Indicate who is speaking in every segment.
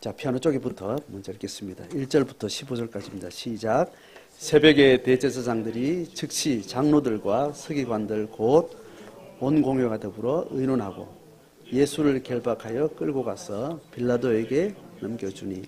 Speaker 1: 자, 피아노 쪽에부터 먼저 읽겠습니다. 1절부터 15절까지입니다. 시작. 새벽에 대제사장들이 즉시 장로들과 서기관들 곧 온 공회가 더불어 의논하고 예수를 결박하여 끌고 가서 빌라도에게 넘겨주니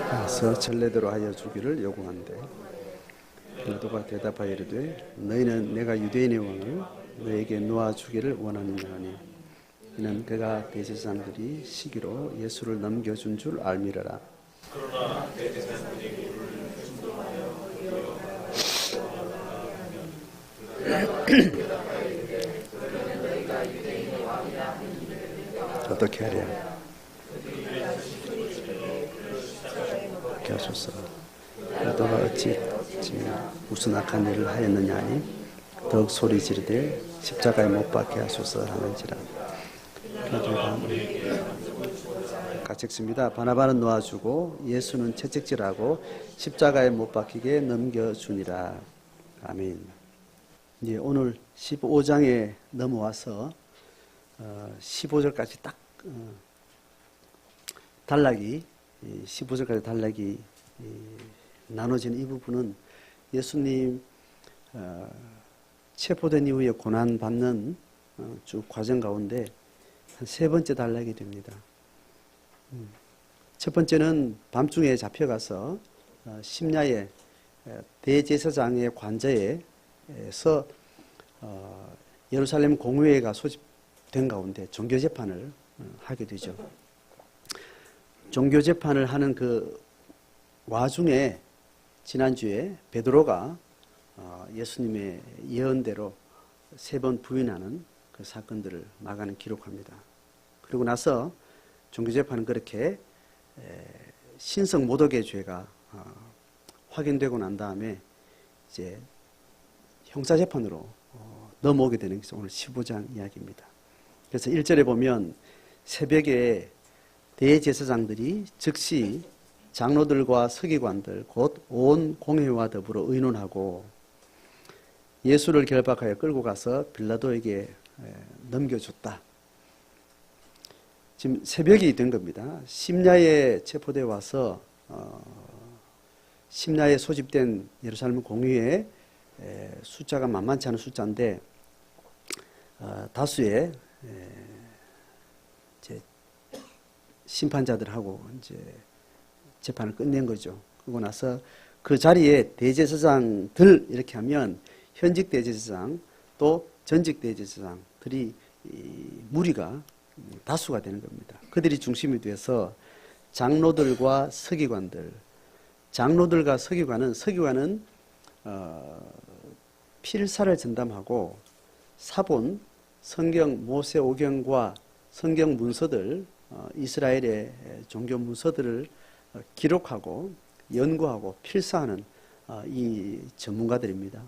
Speaker 1: 가서 전례대로 하여 주기를 요구한대. 빌라도가 대답하여 이르되 너희는 내가 유대인의 왕을 너에게 놓아주기를 원하느냐 하니 이는 그가 대제사장들이 시기로 예수를 넘겨준 줄 알미러라. 그러나 대제사장들이 어떻게 하랴? 어떻게 하소서. 빌라도가 어찌 무슨 악한 일을 하였느냐 하니 더욱 소리 지르되 십자가에 못 박게 하소서 하는지라. 빌라도가 같이 읽습니다. 바나바는 놓아주고 예수는 채찍질하고 십자가에 못 박히게 넘겨주니라. 아멘. 이제 오늘 15장에 넘어와서 15절까지 딱 단락이 15절까지 단락이 나눠진 이 부분은 예수님 체포된 이후에 고난받는 쭉 과정 가운데 한 세 번째 단락이 됩니다. 첫 번째는 밤중에 잡혀가서 심야에 대제사장의 관저에서 예루살렘 공회가 소집된 가운데 종교재판을 하게 되죠. 종교재판을 하는 그 와중에 지난주에 베드로가 예수님의 예언대로 3번 부인하는 그 사건들을 마가는 기록합니다. 그리고 나서 종교재판은 그렇게 신성 모독의 죄가 확인되고 난 다음에 이제 형사재판으로 넘어오게 되는 게 오늘 15장 이야기입니다. 그래서 1절에 보면 새벽에 대제사장들이 즉시 장로들과 서기관들 곧 온 공회와 더불어 의논하고 예수를 결박하여 끌고 가서 빌라도에게 넘겨줬다. 지금 새벽이 된 겁니다. 심야에 체포되어 와서 심야에 소집된 예루살렘 공회의 숫자가 만만치 않은 숫자인데 다수의 이제 심판자들하고 이제 재판을 끝낸 거죠. 그러고 나서 그 자리에 대제사장들 이렇게 하면 현직 대제사장 또 전직 대제사장들이 무리가 다수가 되는 겁니다. 그들이 중심이 돼서 장로들과 서기관들, 장로들과 서기관은 필사를 전담하고 사본 성경 모세오경과 성경 문서들 이스라엘의 종교 문서들을 기록하고 연구하고 필사하는 이 전문가들입니다.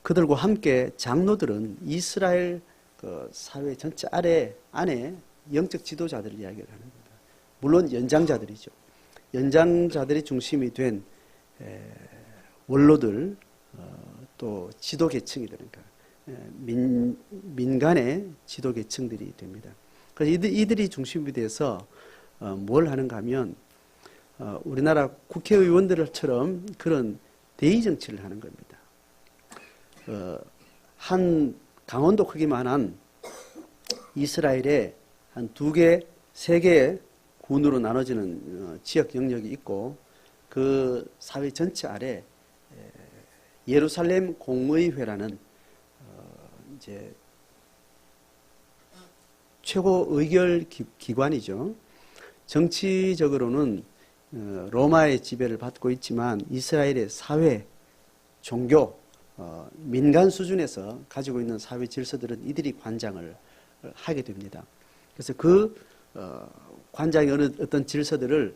Speaker 1: 그들과 함께 장로들은 이스라엘 그 사회 전체 안에 영적 지도자들을 이야기를 하는 겁니다. 물론 연장자들이죠. 연장자들이 중심이 된 원로들 또 지도계층이 되니까 민간의 지도계층들이 됩니다. 그래서 이들이 중심이 돼서 뭘 하는가 하면 우리나라 국회의원들처럼 그런 대의 정치를 하는 겁니다. 한 강원도 크기만한 이스라엘에 한 2개, 3개의 군으로 나눠지는 지역 영역이 있고 그 사회 전체 아래 예루살렘 공의회라는 이제 최고 의결 기관이죠. 정치적으로는 로마의 지배를 받고 있지만 이스라엘의 사회, 종교, 민간 수준에서 가지고 있는 사회 질서들은 이들이 관장을 하게 됩니다. 그래서 그 관장의 어떤 질서들을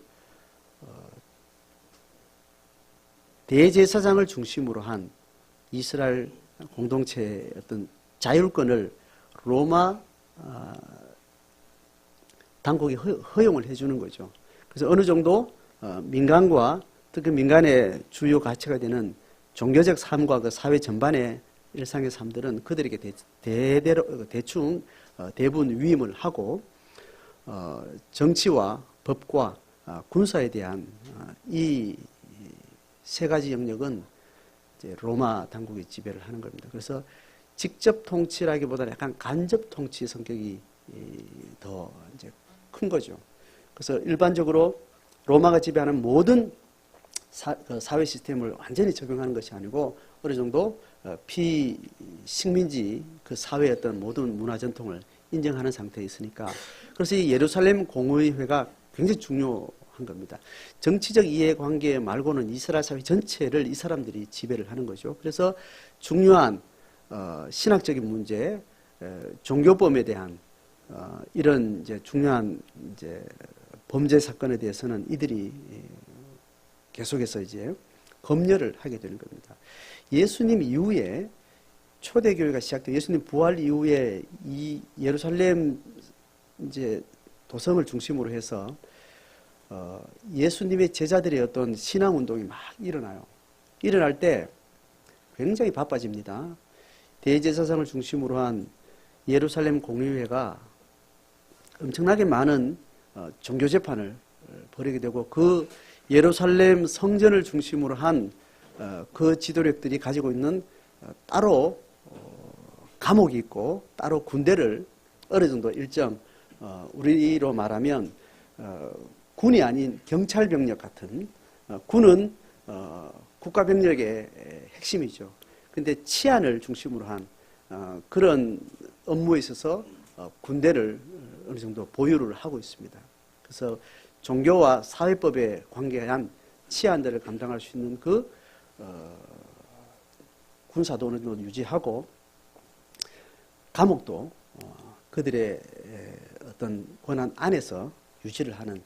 Speaker 1: 대제사장을 중심으로 한 이스라엘 공동체의 어떤 자율권을 로마 당국이 허용을 해주는 거죠. 그래서 어느 정도 민간과 특히 민간의 주요 가치가 되는 종교적 삶과 그 사회 전반의 일상의 삶들은 그들에게 대충 대부분 위임을 하고 정치와 법과 군사에 대한 이 세 가지 영역은 이제 로마 당국이 지배를 하는 겁니다. 그래서 직접 통치라기보다는 약간 간접 통치 성격이 더 이제 큰 거죠. 그래서 일반적으로 로마가 지배하는 모든 사회 시스템을 완전히 적용하는 것이 아니고 어느 정도 피식민지 그 사회의 어떤 모든 문화 전통을 인정하는 상태에 있으니까 그래서 이 예루살렘 공의회가 굉장히 중요한 겁니다. 정치적 이해관계 말고는 이스라엘 사회 전체를 이 사람들이 지배를 하는 거죠. 그래서 중요한 신학적인 문제, 종교범에 대한 이런 이제 중요한 이제 범죄 사건에 대해서는 이들이 계속해서 이제 검열을 하게 되는 겁니다. 예수님 이후에 초대교회가 시작된 예수님 부활 이후에 이 예루살렘 이제 도성을 중심으로 해서 예수님의 제자들의 어떤 신앙 운동이 막 일어나요. 일어날 때 굉장히 바빠집니다. 대제사장을 중심으로 한 예루살렘 공의회가 엄청나게 많은 종교 재판을 벌이게 되고 그 예루살렘 성전을 중심으로 한 그 지도력들이 가지고 있는 따로 감옥이 있고 따로 군대를 어느 정도 일정 우리로 말하면 군이 아닌 경찰병력 같은 군은 국가병력의 핵심이죠. 근데 치안을 중심으로 한 그런 업무에 있어서 군대를 어느 정도 보유를 하고 있습니다. 그래서 종교와 사회법에 관계한 치안들을 감당할 수 있는 그 군사도 어느 정도 유지하고 감옥도 그들의 어떤 권한 안에서 유지를 하는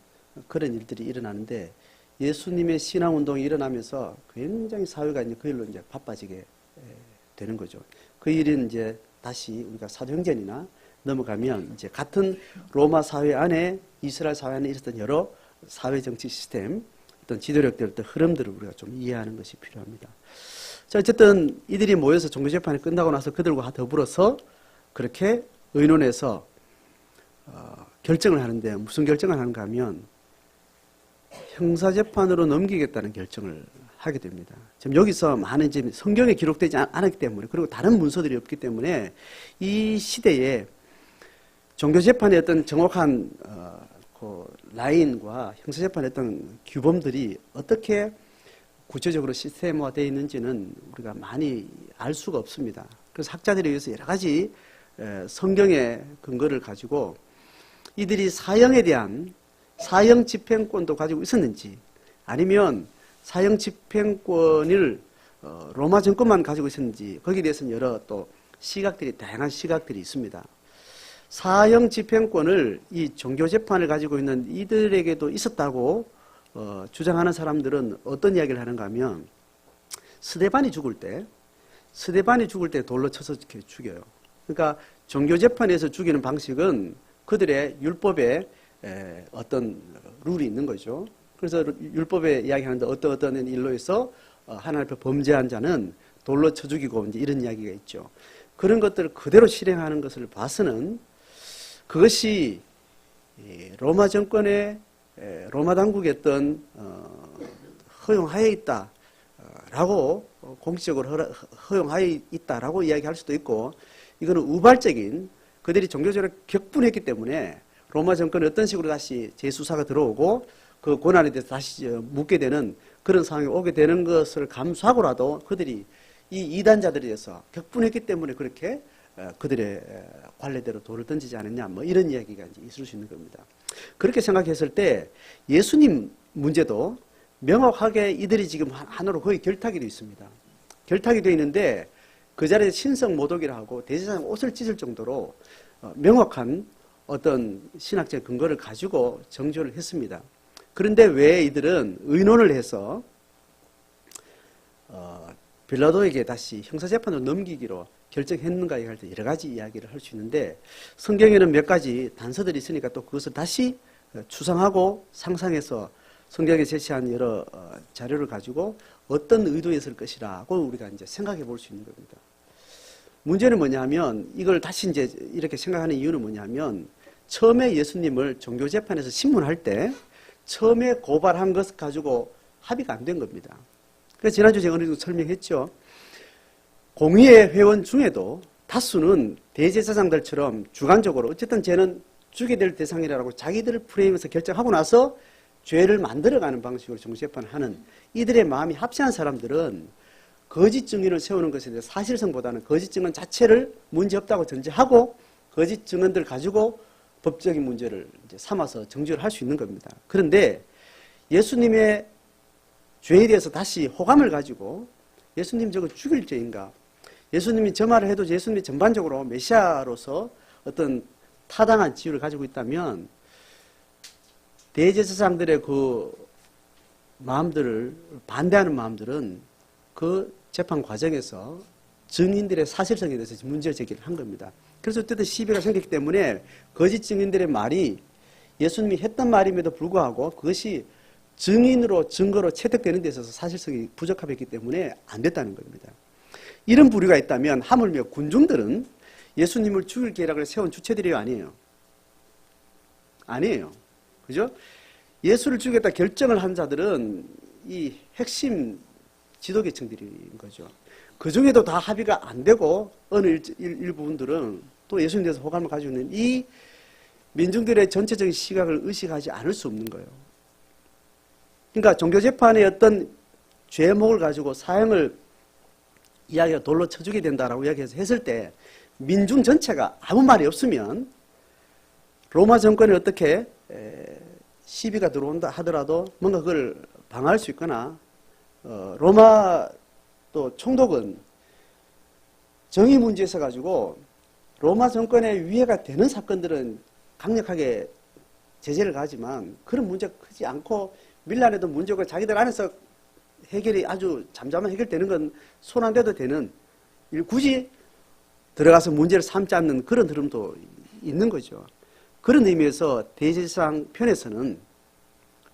Speaker 1: 그런 일들이 일어나는데 예수님의 신앙운동이 일어나면서 굉장히 사회가 이제 그 일로 이제 바빠지게 되는 거죠. 그 일은 이제 다시 우리가 사도행전이나 넘어가면 이제 같은 로마 사회 안에 이스라엘 사회 안에 있었던 여러 사회 정치 시스템 어떤 지도력들 어떤 흐름들을 우리가 좀 이해하는 것이 필요합니다. 자, 어쨌든 이들이 모여서 종교재판이 끝나고 나서 그들과 더불어서 그렇게 의논해서 결정을 하는데 무슨 결정을 하는가 하면 형사재판으로 넘기겠다는 결정을 하게 됩니다. 지금 여기서 많은 이제 성경에 기록되지 않았기 때문에 그리고 다른 문서들이 없기 때문에 이 시대에 종교재판의 어떤 정확한 그 라인과 형사재판의 어떤 규범들이 어떻게 구체적으로 시스템화되어 있는지는 우리가 많이 알 수가 없습니다. 그래서 학자들에 의해서 여러 가지 성경의 근거를 가지고 이들이 사형에 대한 사형 집행권도 가지고 있었는지 아니면 사형 집행권을 로마 정권만 가지고 있었는지 거기에 대해서는 여러 또 시각들이 다양한 시각들이 있습니다. 사형 집행권을 이 종교재판을 가지고 있는 이들에게도 있었다고 주장하는 사람들은 어떤 이야기를 하는가 하면 스데반이 죽을 때 돌로 쳐서 이렇게 죽여요. 그러니까 종교재판에서 죽이는 방식은 그들의 율법에 어떤 룰이 있는 거죠. 그래서 율법에 이야기하는데 어떤 일로 해서 하나님 앞에 범죄한 자는 돌로 쳐 죽이고 이제 이런 이야기가 있죠. 그런 것들을 그대로 실행하는 것을 봐서는 그것이 로마 정권의 로마 당국의 어떤 허용하에 있다라고 공식적으로 허용하에 있다라고 이야기할 수도 있고 이거는 우발적인 그들이 종교적으로 격분했기 때문에 로마 정권이 어떤 식으로 다시 재수사가 들어오고 그 고난에 대해서 다시 묻게 되는 그런 상황이 오게 되는 것을 감수하고라도 그들이 이 이단자들에 대해서 격분했기 때문에 그렇게 그들의 관례대로 돌을 던지지 않았냐 뭐 이런 이야기가 이제 있을 수 있는 겁니다. 그렇게 생각했을 때 예수님 문제도 명확하게 이들이 지금 하나로 거의 결탁이 되어 있습니다. 결탁이 되어 있는데 그 자리에 신성 모독이라 하고 대제사장 옷을 찢을 정도로 명확한 어떤 신학적 근거를 가지고 정죄를 했습니다. 그런데 왜 이들은 의논을 해서 빌라도에게 다시 형사재판으로 넘기기로 결정했는가에 할 때 여러 가지 이야기를 할 수 있는데 성경에는 몇 가지 단서들이 있으니까 또 그것을 다시 추상하고 상상해서 성경에 제시한 여러 자료를 가지고 어떤 의도였을 것이라고 우리가 이제 생각해 볼 수 있는 겁니다. 문제는 뭐냐면 이걸 다시 이제 이렇게 생각하는 이유는 뭐냐면 처음에 예수님을 종교재판에서 신문할 때 처음에 고발한 것 가지고 합의가 안 된 겁니다. 그래서 지난주 제가 어느 정도 설명했죠. 공의회 회원 중에도 다수는 대제사장들처럼 주관적으로 어쨌든 쟤는 죽게 될 대상이라고 자기들 프레임에서 결정하고 나서 죄를 만들어가는 방식으로 종교재판을 하는 이들의 마음이 합세한 사람들은 거짓 증인을 세우는 것에 대해 사실성보다는 거짓 증언 자체를 문제없다고 전제하고 거짓 증언들 가지고 법적인 문제를 이제 삼아서 정죄를 할 수 있는 겁니다. 그런데 예수님의 죄에 대해서 다시 호감을 가지고 예수님 저거 죽일 죄인가? 예수님이 저 말을 해도 예수님이 전반적으로 메시아로서 어떤 타당한 지위를 가지고 있다면 대제사장들의 그 마음들을 반대하는 마음들은 그 재판 과정에서 증인들의 사실성에 대해서 문제 제기를 한 겁니다. 그래서 어쨌든 시비가 생겼기 때문에 거짓 증인들의 말이 예수님이 했던 말임에도 불구하고 그것이 증인으로 증거로 채택되는 데 있어서 사실성이 부적합했기 때문에 안 됐다는 겁니다. 이런 부류가 있다면 하물며 군중들은 예수님을 죽일 계략을 세운 주체들이 아니에요. 아니에요. 그죠? 예수를 죽이겠다 결정을 한 자들은 이 핵심 지도계층들인 거죠. 그 중에도 다 합의가 안 되고 어느 일부분들은 또 예수님에 대해서 호감을 가지고 있는 이 민중들의 전체적인 시각을 의식하지 않을 수 없는 거예요. 그러니까 종교재판의 어떤 죄목을 가지고 사형을 이야기가 돌로 쳐주게 된다라고 이야기해서 했을 때 민중 전체가 아무 말이 없으면 로마 정권이 어떻게 시비가 들어온다 하더라도 뭔가 그걸 방어할 수 있거나 로마 또 총독은 정의 문제에 있어 가지고 로마 정권의 위해가 되는 사건들은 강력하게 제재를 가지만 그런 문제가 크지 않고 밀란에도 문제가 자기들 안에서 해결이 아주 잠잠한 해결되는 건 손 안 대도 되는 굳이 들어가서 문제를 삼지 않는 그런 흐름도 있는 거죠. 그런 의미에서 대제사장 편에서는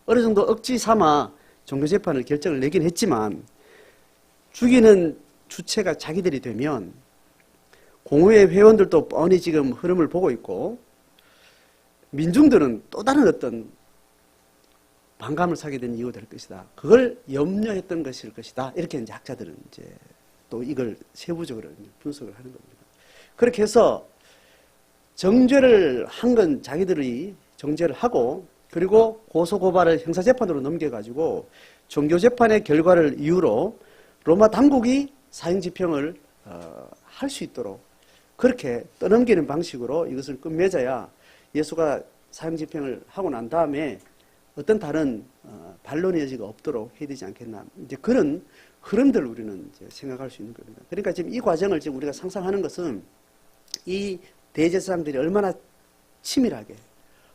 Speaker 1: 어느 정도 억지 삼아 종교재판을 결정을 내긴 했지만 죽이는 주체가 자기들이 되면 공의회 회원들도 뻔히 지금 흐름을 보고 있고 민중들은 또 다른 어떤 반감을 사게 된 이유가 될 것이다. 그걸 염려했던 것일 것이다. 이렇게 이제 학자들은 이제 또 이걸 세부적으로 분석을 하는 겁니다. 그렇게 해서 정죄를 한 건 자기들이 정죄를 하고 그리고 고소고발을 형사재판으로 넘겨가지고 종교재판의 결과를 이유로 로마 당국이 사형집행을 할 수 있도록 그렇게 떠넘기는 방식으로 이것을 끝맺어야 예수가 사형집행을 하고 난 다음에 어떤 다른 반론의 여지가 없도록 해야 되지 않겠나. 이제 그런 흐름들을 우리는 이제 생각할 수 있는 겁니다. 그러니까 지금 이 과정을 지금 우리가 상상하는 것은 이 대제사장들이 얼마나 치밀하게,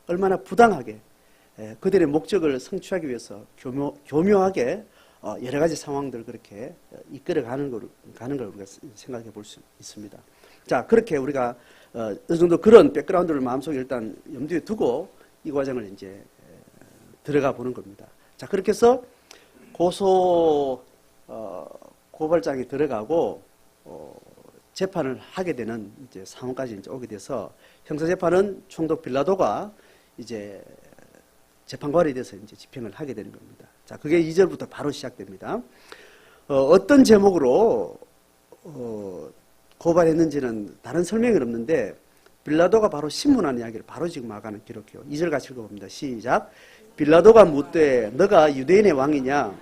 Speaker 1: 얼마나 부당하게 그들의 목적을 성취하기 위해서 교묘하게 여러 가지 상황들을 그렇게 이끌어가는 걸 우리가 생각해 볼 수 있습니다. 자, 그렇게 우리가 어느 정도 그런 백그라운드를 마음속에 일단 염두에 두고 이 과정을 이제 들어가 보는 겁니다. 자, 그렇게 해서 고발장이 들어가고 재판을 하게 되는 이제 상황까지 이제 오게 돼서 형사재판은 총독 빌라도가 이제 재판관에 대해서 이제 집행을 하게 되는 겁니다. 자, 그게 2절부터 바로 시작됩니다. 어떤 제목으로 고발했는지는 다른 설명이 없는데 빌라도가 바로 신문한 이야기를 바로 지금 마가는 기록해요. 2절 같이 읽어봅니다. 시작. 빌라도가 묻되 너가 유대인의 왕이냐?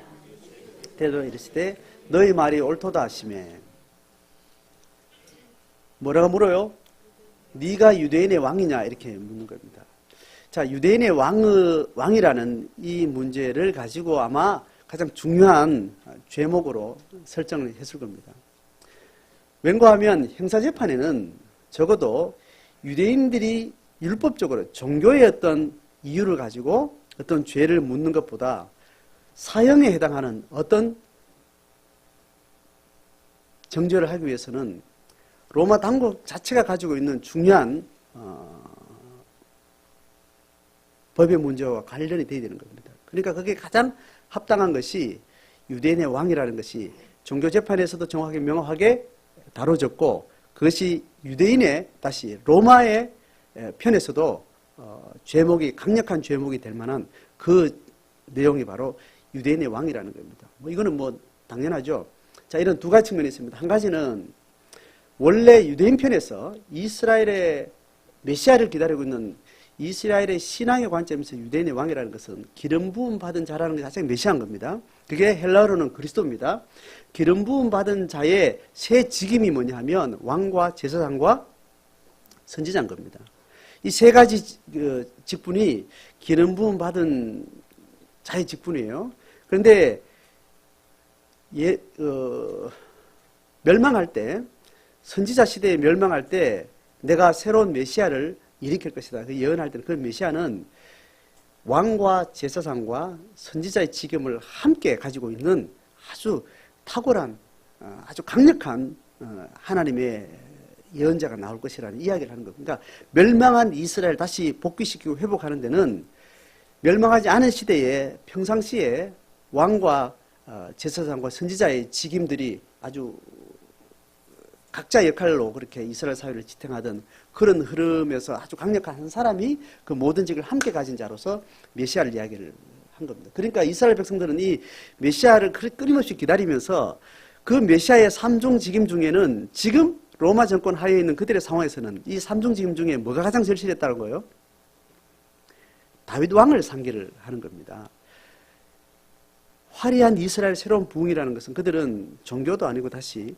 Speaker 1: 대답하여 이르시되 너희 말이 옳도다 하시매. 뭐라고 물어요? 네가 유대인의 왕이냐? 이렇게 묻는 겁니다. 자, 유대인의 왕이라는 이 문제를 가지고 아마 가장 중요한 죄목으로 설정을 했을 겁니다. 왠가 하면 형사재판에는 적어도 유대인들이 율법적으로 종교의 어떤 이유를 가지고 어떤 죄를 묻는 것보다 사형에 해당하는 어떤 정죄를 하기 위해서는 로마 당국 자체가 가지고 있는 중요한 법의 문제와 관련이 되어야 되는 겁니다. 그러니까 그게 가장 합당한 것이 유대인의 왕이라는 것이 종교재판에서도 정확하게 명확하게 다뤄졌고, 그것이 유대인의 다시 로마의 편에서도 죄목이 강력한 죄목이 될 만한 그 내용이 바로 유대인의 왕이라는 겁니다. 이거는 당연하죠. 자, 이런 두 가지 측면이 있습니다. 한 가지는 원래 유대인 편에서 이스라엘의 메시아를 기다리고 있는 이스라엘의 신앙의 관점에서 유대인의 왕이라는 것은 기름 부음 받은 자라는 게 가장 메시아인 겁니다. 그게 헬라어로는 그리스도입니다. 기름 부음 받은 자의 세 직임이 뭐냐 하면 왕과 제사장과 선지자인 겁니다. 이 세 가지 직분이 기름 부음 받은 자의 직분이에요. 그런데 멸망할 때, 선지자 시대에 멸망할 때 내가 새로운 메시아를 일으킬 것이다. 그 예언할 때는 그 메시아는 왕과 제사장과 선지자의 직임을 함께 가지고 있는 아주 탁월한, 아주 강력한 하나님의 예언자가 나올 것이라는 이야기를 하는 겁니다. 그러니까 멸망한 이스라엘 다시 복귀시키고 회복하는 데는 멸망하지 않은 시대에 평상시에 왕과 제사장과 선지자의 직임들이 아주 각자 역할로 그렇게 이스라엘 사회를 지탱하던 그런 흐름에서 아주 강력한 한 사람이 그 모든 직을 함께 가진 자로서 메시아를 이야기를 한 겁니다. 그러니까 이스라엘 백성들은 이 메시아를 끊임없이 기다리면서 그 메시아의 삼중 직임 중에는 지금 로마 정권 하에 있는 그들의 상황에서는 이 삼중 직임 중에 뭐가 가장 절실했다는 거예요? 다윗 왕을 상기를 하는 겁니다. 화려한 이스라엘 새로운 부흥이라는 것은 그들은 종교도 아니고 다시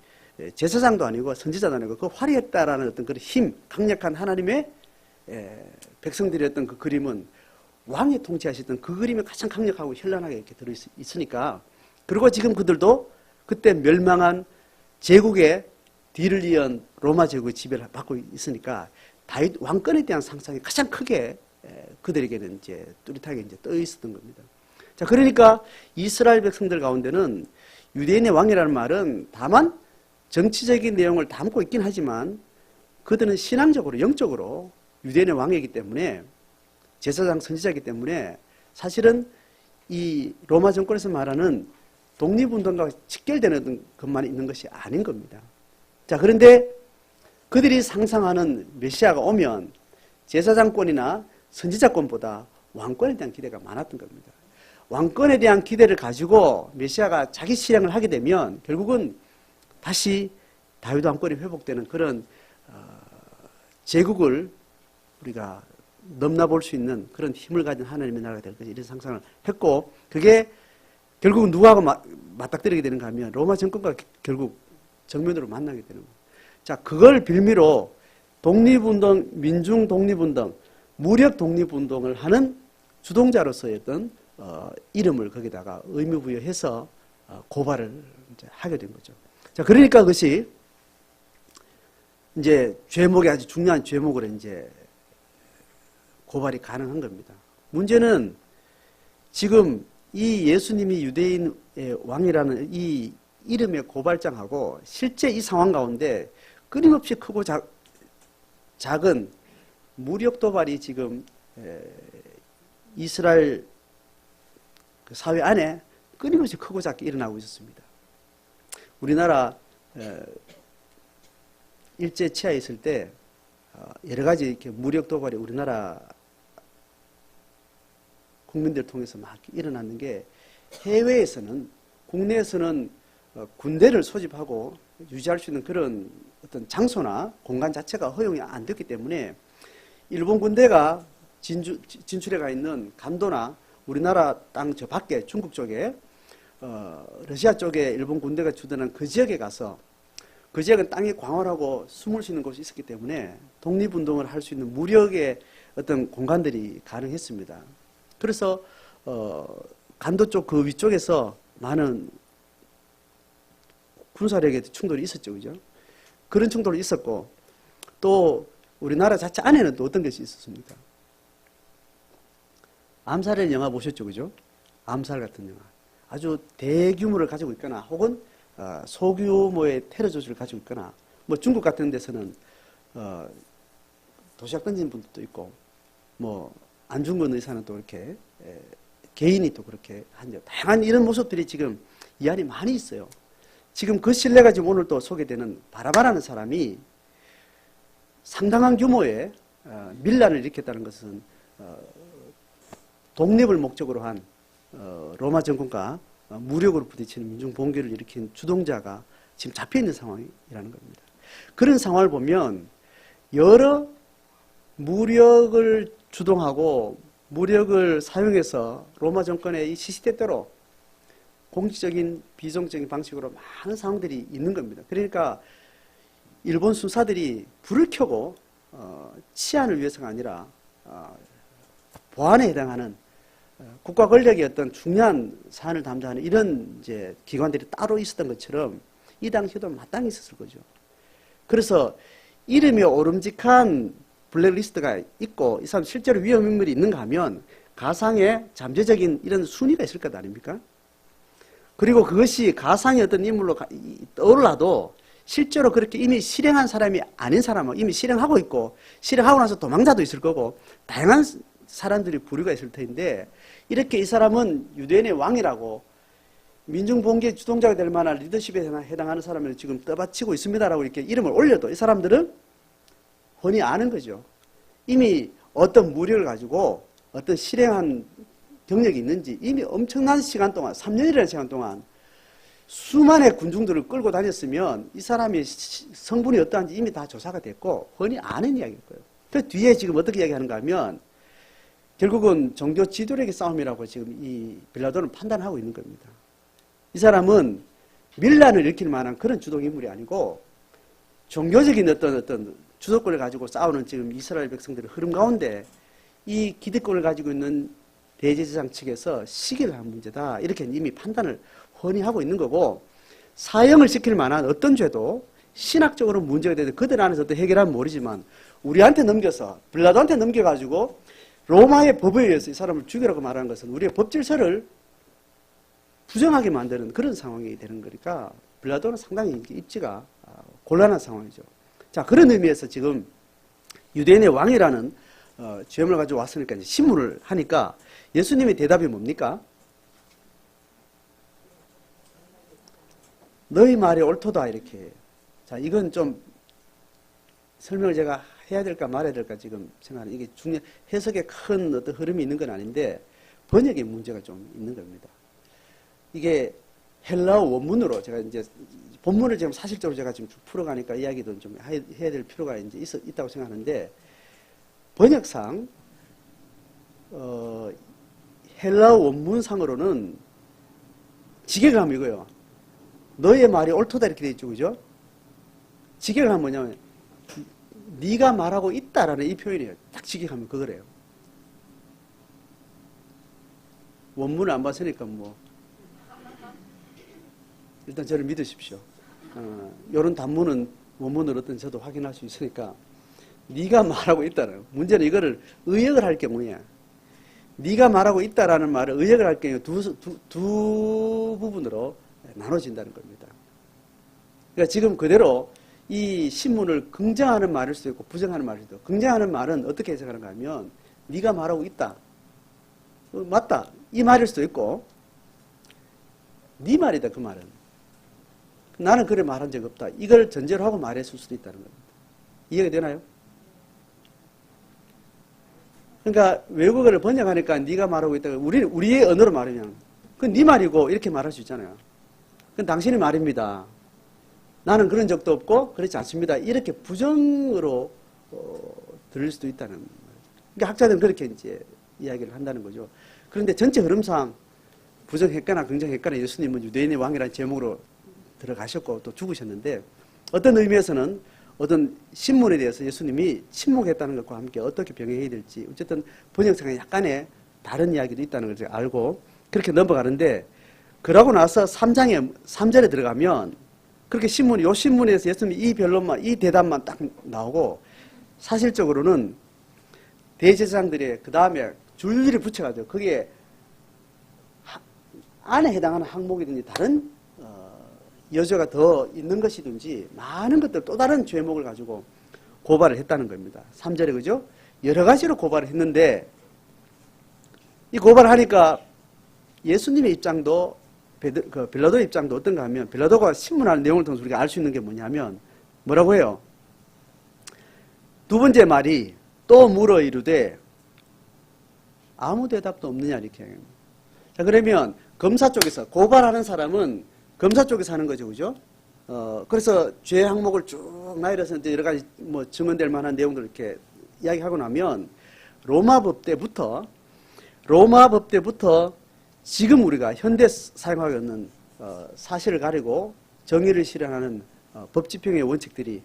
Speaker 1: 제사장도 아니고 선지자도 아니고 그 화려했다라는 어떤 그런 힘, 강력한 하나님의 백성들이었던 그 그림은 왕이 통치하셨던 그 그림이 가장 강력하고 현란하게 이렇게 들어있으니까, 그리고 지금 그들도 그때 멸망한 제국의 뒤를 이은 로마 제국의 지배를 받고 있으니까 다윗 왕권에 대한 상상이 가장 크게 그들에게는 이제 뚜렷하게 이제 떠 있었던 겁니다. 자, 그러니까 이스라엘 백성들 가운데는 유대인의 왕이라는 말은 다만 정치적인 내용을 담고 있긴 하지만 그들은 신앙적으로, 영적으로 유대인의 왕이기 때문에, 제사장 선지자이기 때문에 사실은 이 로마 정권에서 말하는 독립운동과 직결되는 것만 있는 것이 아닌 겁니다. 자, 그런데 그들이 상상하는 메시아가 오면 제사장권이나 선지자권보다 왕권에 대한 기대가 많았던 겁니다. 왕권에 대한 기대를 가지고 메시아가 자기 실행을 하게 되면 결국은 다시 다윗 왕권이 회복되는 그런 제국을 우리가 넘나볼 수 있는 그런 힘을 가진 하나님의 나라가 될 것이, 이런 상상을 했고, 그게 결국은 누구하고 맞닥뜨리게 되는가 하면 로마 정권과 결국 정면으로 만나게 되는 거예요. 자, 그걸 빌미로 독립운동, 민중 독립운동, 무력 독립운동을 하는 주동자로서의 어떤 이름을 거기다가 의무부여해서 고발을 이제 하게 된 거죠. 자, 그러니까 그것이 이제 죄목이 아주 중요한 죄목으로 이제 고발이 가능한 겁니다. 문제는 지금 이 예수님이 유대인의 왕이라는 이 이름의 고발장하고 실제 이 상황 가운데 끊임없이 크고 작은 무력 도발이 지금 이스라엘 사회 안에 끊임없이 크고 작게 일어나고 있었습니다. 우리나라 일제 치하에 있을 때 여러 가지 이렇게 무력 도발이 우리나라 국민들을 통해서 막 일어났는 게, 해외에서는, 국내에서는 군대를 소집하고 유지할 수 있는 그런 어떤 장소나 공간 자체가 허용이 안 됐기 때문에 일본 군대가 진출해 가 있는 간도나 우리나라 땅 저 밖에 중국 쪽에 러시아 쪽에 일본 군대가 주둔한 그 지역에 가서, 그 지역은 땅이 광활하고 숨을 수 있는 곳이 있었기 때문에 독립운동을 할 수 있는 무력의 어떤 공간들이 가능했습니다. 그래서 간도 쪽 그 위쪽에서 많은 군사력의 충돌이 있었죠. 그죠? 그런 충돌이 있었고, 또 우리나라 자체 안에는 또 어떤 것이 있었습니까? 암살의 영화 보셨죠? 그죠? 암살 같은 영화. 아주 대규모를 가지고 있거나 혹은 소규모의 테러 조직을 가지고 있거나, 뭐 중국 같은 데서는 도시락 던진 분들도 있고, 뭐 안중근 의사는 또 이렇게 개인이 또 그렇게 한 다양한 이런 모습들이 지금 이 안에 많이 있어요. 지금 그 신뢰가 지금 오늘 또 소개되는 바라바라는 사람이 상당한 규모의 밀란을 일으켰다는 것은 독립을 목적으로 한 로마 정권과 무력으로 부딪히는 민중 봉기를 일으킨 주동자가 지금 잡혀 있는 상황이라는 겁니다. 그런 상황을 보면 여러 무력을 주동하고 무력을 사용해서 로마 정권의 이 시시때때로 공식적인 비정적인 방식으로 많은 상황들이 있는 겁니다. 그러니까 일본 순사들이 불을 켜고 치안을 위해서가 아니라 보안에 해당하는 국가 권력의 어떤 중요한 사안을 담당하는 이런 이제 기관들이 따로 있었던 것처럼 이 당시에도 마땅히 있었을 거죠. 그래서 이름이 오름직한 블랙리스트가 있고 이 사람 실제로 위험 인물이 있는가 하면 가상의 잠재적인 이런 순위가 있을 것 아닙니까? 그리고 그것이 가상의 어떤 인물로 떠올라도 실제로 그렇게 이미 실행한 사람이 아닌 사람은 이미 실행하고 있고 실행하고 나서 도망자도 있을 거고 다양한 사람들이 부류가 있을 텐데 이렇게 이 사람은 유대인의 왕이라고 민중봉기의 주동자가 될 만한 리더십에 해당하는 사람을 지금 떠받치고 있습니다라고 이렇게 이름을 올려도 이 사람들은 훤히 아는 거죠. 이미 어떤 무력을 가지고 어떤 실행한 경력이 있는지 이미 엄청난 시간 동안 3년이라는 시간 동안 수만의 군중들을 끌고 다녔으면 이 사람이 성분이 어떠한지 이미 다 조사가 됐고 훤히 아는 이야기일 거예요. 그 뒤에 지금 어떻게 이야기하는가 하면 결국은 종교 지도력의 싸움이라고 지금 이 빌라도는 판단하고 있는 겁니다. 이 사람은 밀란을 일으킬 만한 그런 주동인물이 아니고 종교적인 어떤 주도권을 가지고 싸우는 지금 이스라엘 백성들의 흐름 가운데 이 기득권을 가지고 있는 대제사장 측에서 시기를 한 문제다. 이렇게 이미 판단을 훤히 하고 있는 거고 사형을 시킬 만한 어떤 죄도 신학적으로 문제가 되는데 그들 안에서 어떻게 해결하면 모르지만 우리한테 넘겨서 빌라도한테 넘겨가지고 로마의 법에 의해서 이 사람을 죽이라고 말하는 것은 우리의 법질서를 부정하게 만드는 그런 상황이 되는 거니까 빌라도는 상당히 입지가 곤란한 상황이죠. 자, 그런 의미에서 지금 유대인의 왕이라는 죄명을 가지고 왔으니까 이제 신문을 하니까 예수님의 대답이 뭡니까? 너희 말이 옳도다 이렇게. 자, 이건 좀 설명을 제가 해야 될까 말아야 될까 지금 생각하는 이게 해석에 큰 어떤 흐름이 있는 건 아닌데 번역에 문제가 좀 있는 겁니다. 이게 헬라어 원문으로 제가 이제 본문을 지금 사실적으로 제가 지금 풀어가니까 이야기도 좀 해야 될 필요가 이제 있다고 생각하는데 번역상 헬라어 원문상으로는 직역하면 이거요. 너의 말이 옳도다 이렇게 돼 있죠, 그죠? 직역하면 뭐냐면 네가 말하고 있다라는 이 표현이에요. 딱 직역하면 그거래요. 원문을 안 봤으니까 뭐 일단 저를 믿으십시오. 이런 단문은 원문으로 어떤 저도 확인할 수 있으니까 네가 말하고 있다는 문제는 이거를 의역을 할 경우에 네가 말하고 있다라는 말을 의역을 할 경우에 두 부분으로 나눠진다는 겁니다. 그러니까 지금 그대로 이 신문을 긍정하는 말일 수도 있고 부정하는 말일 수도 있고 긍정하는 말은 어떻게 해석하는가 하면 네가 말하고 있다. 맞다. 이 말일 수도 있고 네 말이다 그 말은. 나는 그래 말한 적 없다. 이걸 전제로 하고 말했을 수도 있다는 겁니다. 이해가 되나요? 그러니까 외국어를 번역하니까 네가 말하고 있다. 우리의 언어로 말하면 그건 네 말이고 이렇게 말할 수 있잖아요. 그건 당신의 말입니다. 나는 그런 적도 없고 그렇지 않습니다. 이렇게 부정으로 들릴 수도 있다는 거예요. 그러니까 학자들은 그렇게 이제 이야기를 한다는 거죠. 그런데 전체 흐름상 부정했거나 긍정했거나 예수님은 유대인의 왕이라는 제목으로 들어가셨고 또 죽으셨는데 어떤 의미에서는 어떤 신문에 대해서 예수님이 침묵했다는 것과 함께 어떻게 병행해야 될지 어쨌든 번역상에 약간의 다른 이야기도 있다는 걸 제가 알고 그렇게 넘어가는데 그러고 나서 3절에 들어가면 그렇게 요 신문에서 예수님이 이 변론만, 이 대답만 딱 나오고 사실적으로는 대제사장들이 그 다음에 줄줄이 붙여가지고 거기에 안에 해당하는 항목이든지 다른 여죄가 더 있는 것이든지 많은 것들 또 다른 죄목을 가지고 고발을 했다는 겁니다. 3절에 그죠? 여러 가지로 고발을 했는데 이 고발을 하니까 예수님의 입장도 빌라도의 입장도 어떤가 하면 빌라도가 신문하는 내용을 통해서 우리가 알 수 있는 게 뭐냐면 뭐라고 해요? 두 번째 말이 또 물어 이르되 아무 대답도 없느냐 이렇게 해요. 자 그러면 검사 쪽에서 고발하는 사람은 검사 쪽에서 하는 거죠, 그죠? 그래서 죄 항목을 쭉 나열해서 이제 여러 가지 뭐 증언될 만한 내용들을 이렇게 이야기하고 나면 로마법 때부터 지금 우리가 현대 사용하고 있는 사실을 가리고 정의를 실현하는 법집행의 원칙들이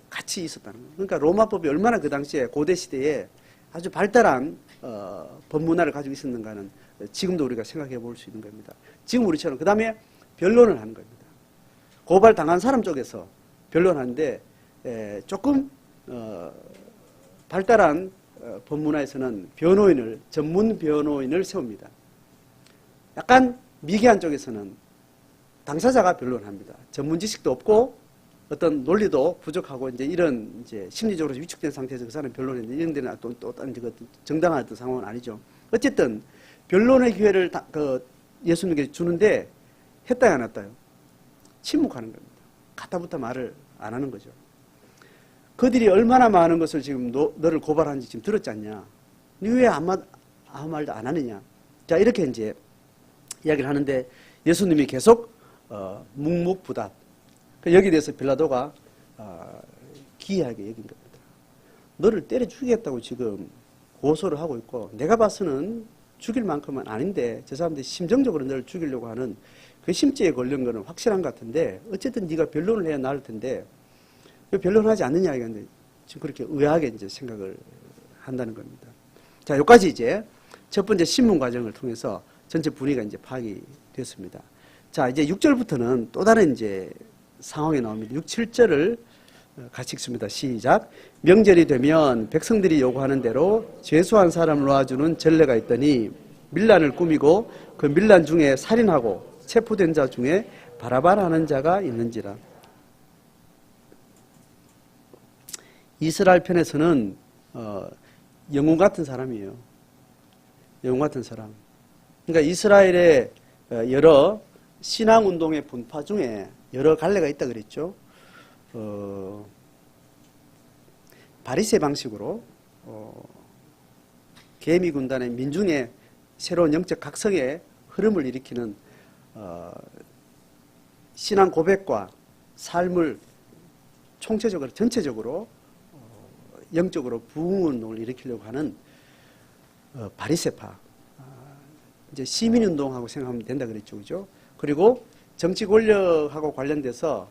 Speaker 1: 같이 있었다는 거예요. 그러니까 로마법이 얼마나 그 당시에 고대 시대에 아주 발달한 법문화를 가지고 있었는가는 지금도 우리가 생각해 볼 수 있는 겁니다. 지금 우리처럼 그 다음에 변론을 하는 겁니다. 고발당한 사람 쪽에서 변론하는데 조금 발달한 법문화에서는 전문 변호인을 세웁니다. 약간 미개한 쪽에서는 당사자가 변론합니다. 전문 지식도 없고 어떤 논리도 부족하고 이런 심리적으로 위축된 상태에서 그 사람이 변론했는데 이런 데는 또 다른 정당한 어떤 상황은 아니죠. 어쨌든 변론의 기회를 예수님께 주는데 했다요 안 했다요? 침묵하는 겁니다. 가타부터 말을 안 하는 거죠. 그들이 얼마나 많은 것을 지금 너를 고발하는지 지금 들었지 않냐? 니 왜 아무 말도 안 하느냐? 자 이렇게 이제 이야기를 하는데 예수님이 계속 묵묵부답. 여기에 대해서 빌라도가 기이하게 여긴 겁니다. 너를 때려 죽이겠다고 지금 고소를 하고 있고 내가 봐서는 죽일 만큼은 아닌데 저 사람들이 심정적으로 너를 죽이려고 하는 그 심지에 걸린 거는 확실한 것 같은데 어쨌든 네가 변론을 해야 나을 텐데 왜 변론하지 않느냐 이건데 지금 그렇게 의아하게 이제 생각을 한다는 겁니다. 자, 여기까지 이제 첫 번째 신문 과정을 통해서 전체 분위기가 이제 파악이 됐습니다. 자, 이제 6절부터는 또 다른 이제 상황이 나옵니다. 6, 7절을 같이 읽습니다. 시작. 명절이 되면 백성들이 요구하는 대로 죄수한 사람을 놓아주는 전례가 있더니 밀란을 꾸미고 그 밀란 중에 살인하고 체포된 자 중에 바라바라하는 자가 있는지라. 이스라엘 편에서는 영웅 같은 사람이에요. 영웅 같은 사람. 그러니까 이스라엘의 여러 신앙운동의 분파 중에 여러 갈래가 있다 그랬죠. 바리새 방식으로 개미 군단의 민중의 새로운 영적 각성의 흐름을 일으키는 신앙 고백과 삶을 총체적으로 전체적으로 영적으로 부흥운동을 일으키려고 하는 바리새파, 이제 시민운동하고 생각하면 된다 그랬죠, 그죠? 그리고 정치 권력하고 관련돼서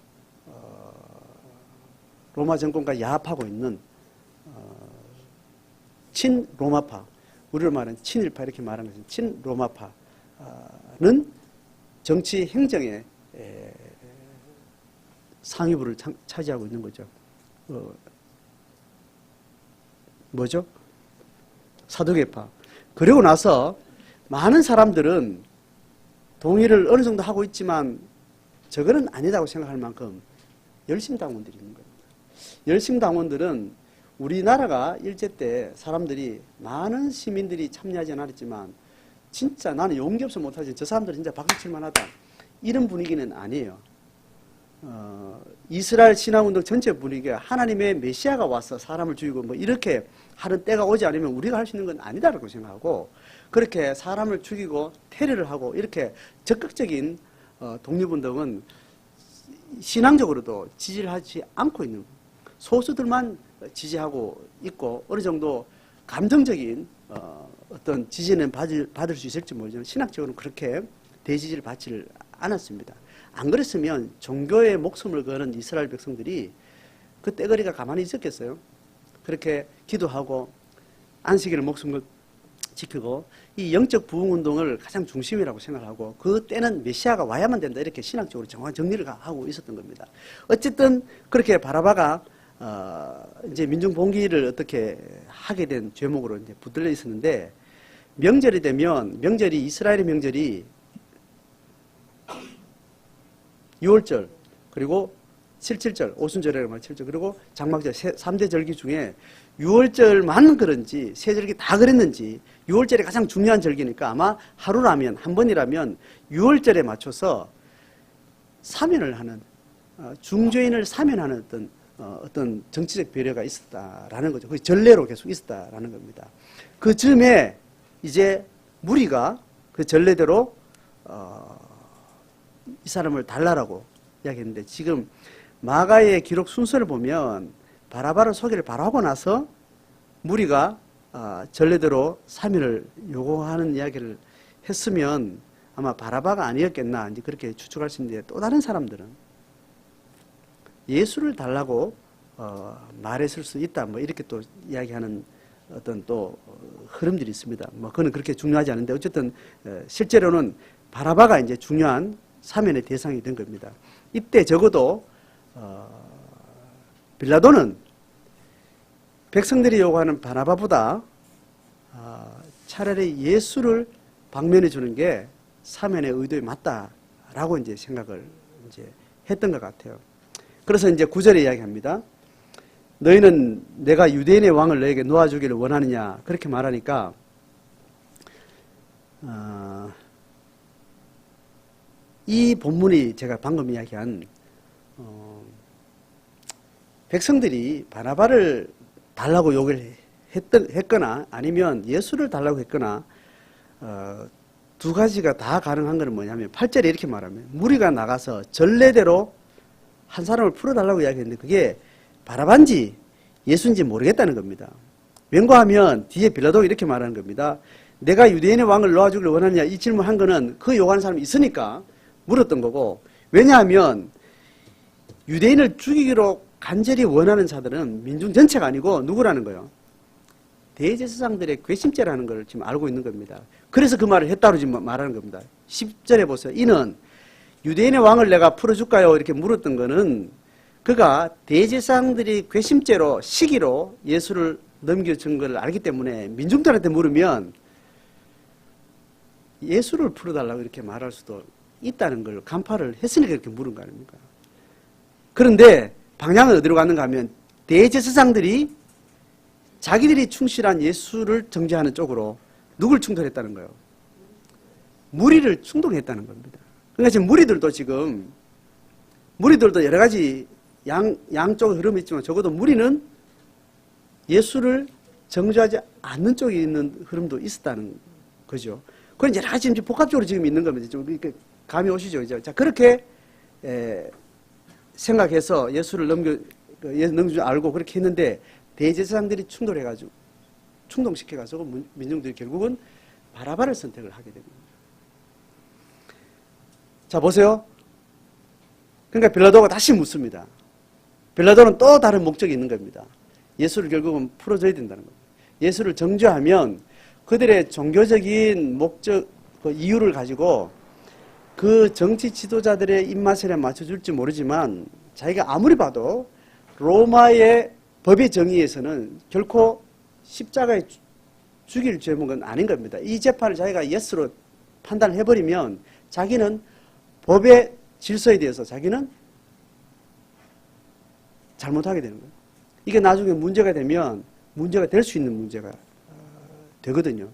Speaker 1: 로마 정권과 야합하고 있는 친로마파, 우리로 말하는 친일파 이렇게 말하는 것은 친로마파는 정치 행정의 상위부를 차지하고 있는 거죠. 뭐죠? 사두개파. 그리고 나서 많은 사람들은 동의를 어느 정도 하고 있지만 저거는 아니다고 생각할 만큼 열심당원들이 있는 겁니다. 열심당원들은 우리나라가 일제 때 사람들이 많은 시민들이 참여하지 않았지만 진짜 나는 용기 없어 못하지 저 사람들 진짜 박수칠만 하다 이런 분위기는 아니에요. 이스라엘 신앙운동 전체 분위기가 하나님의 메시아가 와서 사람을 죽이고 뭐 이렇게 하는 때가 오지 않으면 우리가 할 수 있는 건 아니다라고 생각하고 그렇게 사람을 죽이고 테러를 하고 이렇게 적극적인 독립운동은 신앙적으로도 지지를 하지 않고 있는 거예요. 소수들만 지지하고 있고 어느 정도 감정적인 어떤 지지는 받을 수 있을지 모르지만 신학적으로는 그렇게 대지지를 받지를 않았습니다. 안 그랬으면 종교의 목숨을 거는 이스라엘 백성들이 그 떼거리가 가만히 있었겠어요? 그렇게 기도하고 안식일을 목숨 지키고 이 영적 부흥 운동을 가장 중심이라고 생각하고 그 때는 메시아가 와야만 된다 이렇게 신학적으로 정확한 정리를 하고 있었던 겁니다. 어쨌든 그렇게 바라바가 이제 민중 봉기를 어떻게 하게 된 죄목으로 이제 붙들려 있었는데 명절이 되면 이스라엘의 명절이 6월절 그리고 7.7절, 오순절이라고 말하죠. 7절, 그리고 장막절 3대 절기 중에 6월절만 그런지 세 절기 다 그랬는지 6월절이 가장 중요한 절기니까 아마 하루라면 한 번이라면 6월절에 맞춰서 사면을 하는 중죄인을 사면하는 어떤 정치적 배려가 있었다라는 거죠. 그 전례로 계속 있었다라는 겁니다. 그 즈음에 이제 무리가 그 전례대로 이 사람을 달라라고 이야기했는데 지금 마가의 기록 순서를 보면 바라바를 소개를 바로 하고 나서 무리가 전례대로 사면을 요구하는 이야기를 했으면 아마 바라바가 아니었겠나 이제 그렇게 추측할 수 있는데 또 다른 사람들은 예수를 달라고 말했을 수 있다 뭐 이렇게 또 이야기하는 어떤 또 흐름들이 있습니다. 뭐 그건 그렇게 중요하지 않은데 어쨌든 실제로는 바라바가 이제 중요한 사면의 대상이 된 겁니다. 이때 적어도 빌라도는 백성들이 요구하는 바나바보다 차라리 예수를 방면해 주는 게 사면의 의도에 맞다라고 이제 생각을 이제 했던 것 같아요. 그래서 이제 9절에 이야기합니다. 너희는 내가 유대인의 왕을 너에게 놓아주기를 원하느냐 그렇게 말하니까 이 본문이 제가 방금 이야기한 백성들이 바나바를 달라고 요구를 했거나 아니면 예수를 달라고 했거나 두 가지가 다 가능한 것은 뭐냐면 8절에 이렇게 말하면 무리가 나가서 전례대로 한 사람을 풀어달라고 이야기했는데 그게 바라바인지 예수인지 모르겠다는 겁니다. 왠가하면 뒤에 빌라도가 이렇게 말하는 겁니다. 내가 유대인의 왕을 놓아주기를 원하느냐 이 질문한 거는 그 요구하는 사람이 있으니까 물었던 거고 왜냐하면 유대인을 죽이기로 간절히 원하는 자들은 민중 전체가 아니고 누구라는 거예요? 대제사장들의 괘씸죄라는 걸 지금 알고 있는 겁니다. 그래서 그 말을 했다고 지금 말하는 겁니다. 10절에 보세요. 이는 유대인의 왕을 내가 풀어줄까요? 이렇게 물었던 거는 그가 대제사장들이 괘씸죄로 시기로 예수를 넘겨준 걸 알기 때문에 민중들한테 물으면 예수를 풀어달라고 이렇게 말할 수도 있다는 걸 간파를 했으니까 이렇게 물은 거 아닙니까? 그런데 방향은 어디로 갔는가 하면 대제사장들이 자기들이 충실한 예수를 정죄하는 쪽으로 누굴 충돌했다는 거예요? 무리를 충동했다는 겁니다. 그러니까 지금 무리들도 여러 가지 양쪽의 흐름이 있지만 적어도 무리는 예수를 정죄하지 않는 쪽에 있는 흐름도 있었다는 거죠. 그런 여러 가지 복합적으로 지금 있는 겁니다. 좀 이렇게 감이 오시죠? 자, 그렇게 생각해서 예수를 넘긴 줄 알고 그렇게 했는데 대제사장들이 충동시켜가지고 민중들이 결국은 바라바를 선택을 하게 됩니다. 자, 보세요. 그러니까 빌라도가 다시 묻습니다. 빌라도는 또 다른 목적이 있는 겁니다. 예수를 결국은 풀어줘야 된다는 겁니다. 예수를 정죄하면 그들의 종교적인 목적, 그 이유를 가지고 그 정치 지도자들의 입맛에 맞춰줄지 모르지만 자기가 아무리 봐도 로마의 법의 정의에서는 결코 십자가에 죽일 죄목은 아닌 겁니다. 이 재판을 자기가 예스로 판단을 해버리면 자기는 법의 질서에 대해서 자기는 잘못하게 되는 거예요. 이게 나중에 문제가 되면 문제가 될 수 있는 문제가 되거든요.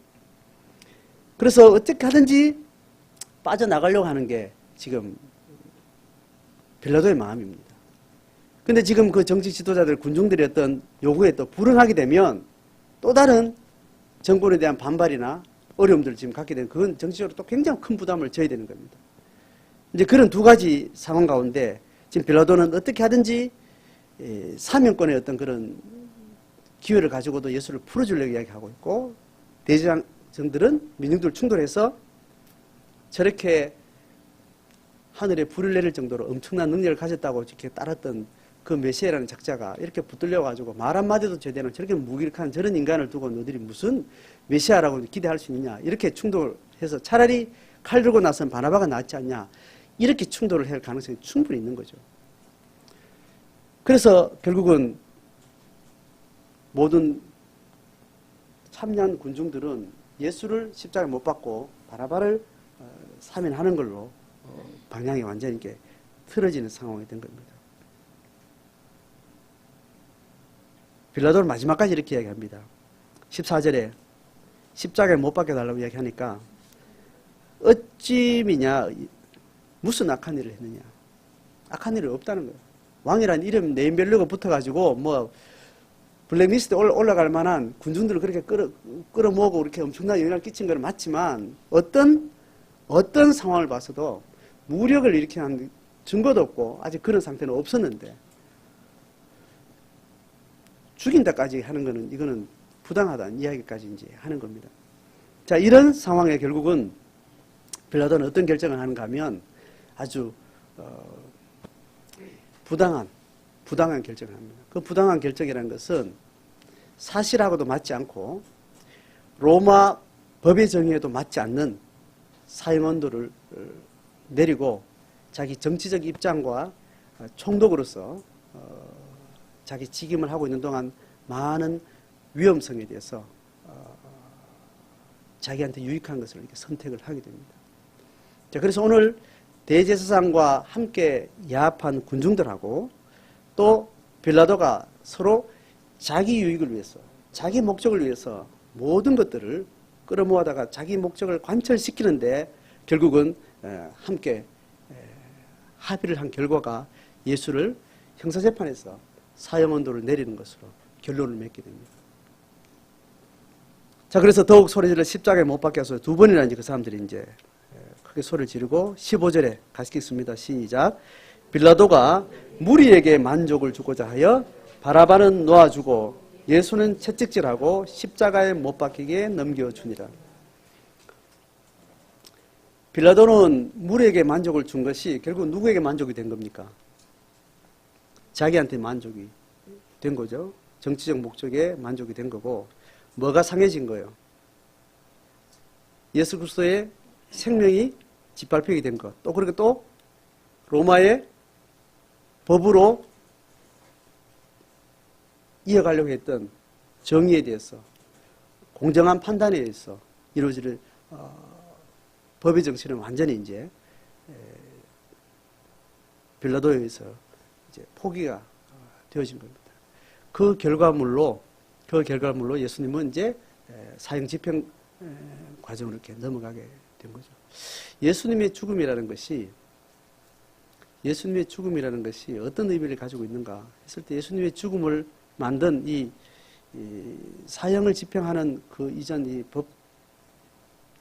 Speaker 1: 그래서 어떻게 하든지 빠져나가려고 하는 게 지금 빌라도의 마음입니다. 근데 지금 그 정치 지도자들, 군중들의 어떤 요구에 또 불응하게 되면 또 다른 정권에 대한 반발이나 어려움들을 지금 갖게 되면 그건 정치적으로 또 굉장히 큰 부담을 져야 되는 겁니다. 이제 그런 두 가지 상황 가운데 지금 빌라도는 어떻게 하든지 사면권의 어떤 그런 기회를 가지고도 예수를 풀어주려고 이야기하고 있고 대제사장들은 민중들 충돌해서 저렇게 하늘에 불을 내릴 정도로 엄청난 능력을 가졌다고 이렇게 따랐던 그 메시아라는 작자가 이렇게 붙들려가지고 말 한마디도 제대로 저렇게 무기력한 저런 인간을 두고 너희들이 무슨 메시아라고 기대할 수 있느냐, 이렇게 충돌해서 차라리 칼 들고 나선 바나바가 낫지 않냐, 이렇게 충돌을 할 가능성이 충분히 있는 거죠. 그래서 결국은 모든 참여한 군중들은 예수를 십자가에 못 박고 바나바를 사면하는 걸로 방향이 완전히 이렇게 틀어지는 상황이 된 겁니다. 빌라도는 마지막까지 이렇게 이야기합니다. 14절에 십자가에 못 박혀달라고 이야기하니까 어찌 미냐, 무슨 악한 일을 했느냐. 악한 일이 없다는 거예요. 왕이란 이름 네임밸류가 붙어가지고 뭐 블랙리스트에 올라갈 만한 군중들을 그렇게 끌어모으고 이렇게 엄청난 영향을 끼친 건 맞지만 어떤 상황을 봐서도 무력을 일으키는 증거도 없고 아직 그런 상태는 없었는데 죽인다까지 하는 거는 이거는 부당하다는 이야기까지 이제 하는 겁니다. 자, 이런 상황에 결국은 빌라도는 어떤 결정을 하는가 하면 아주 부당한 결정을 합니다. 그 부당한 결정이라는 것은 사실하고도 맞지 않고 로마 법의 정의에도 맞지 않는 사형언도를 내리고 자기 정치적 입장과 총독으로서 자기 직임을 하고 있는 동안 많은 위험성에 대해서 자기한테 유익한 것을 이렇게 선택을 하게 됩니다. 자, 그래서 오늘 대제사장과 함께 야합한 군중들하고 또 빌라도가 서로 자기 유익을 위해서, 자기 목적을 위해서 모든 것들을 끌어모아다가 자기 목적을 관철시키는데 결국은 함께 합의를 한 결과가 예수를 형사재판에서 사형언도를 내리는 것으로 결론을 맺게 됩니다. 자, 그래서 더욱 소리질러 십자가에 못 박혀서 두 번이나 이제 그 사람들이 이제 크게 소리를 지르고 15절에 가시겠습니다. 시작. 빌라도가 무리에게 만족을 주고자 하여 바라바는 놓아주고 예수는 채찍질하고 십자가에 못 박히게 넘겨주니라. 빌라도는 무리에게 만족을 준 것이 결국 누구에게 만족이 된 겁니까? 자기한테 만족이 된 거죠. 정치적 목적에 만족이 된 거고, 뭐가 상해진 거예요? 예수 그리스도의 생명이 짓밟히게 된 것. 또 그리고 또 로마의 법으로 이어가려고 했던 정의에 대해서, 공정한 판단에 의해서 이루어질 법의 정신은 완전히 이제 빌라도에 의해서 이제 포기가 되어진 겁니다. 그 결과물로 예수님은 이제 사형 집행 과정으로 이렇게 넘어가게 된 거죠. 예수님의 죽음이라는 것이 어떤 의미를 가지고 있는가 했을 때 예수님의 죽음을 만든 이 사형을 집행하는 그 이전 이 법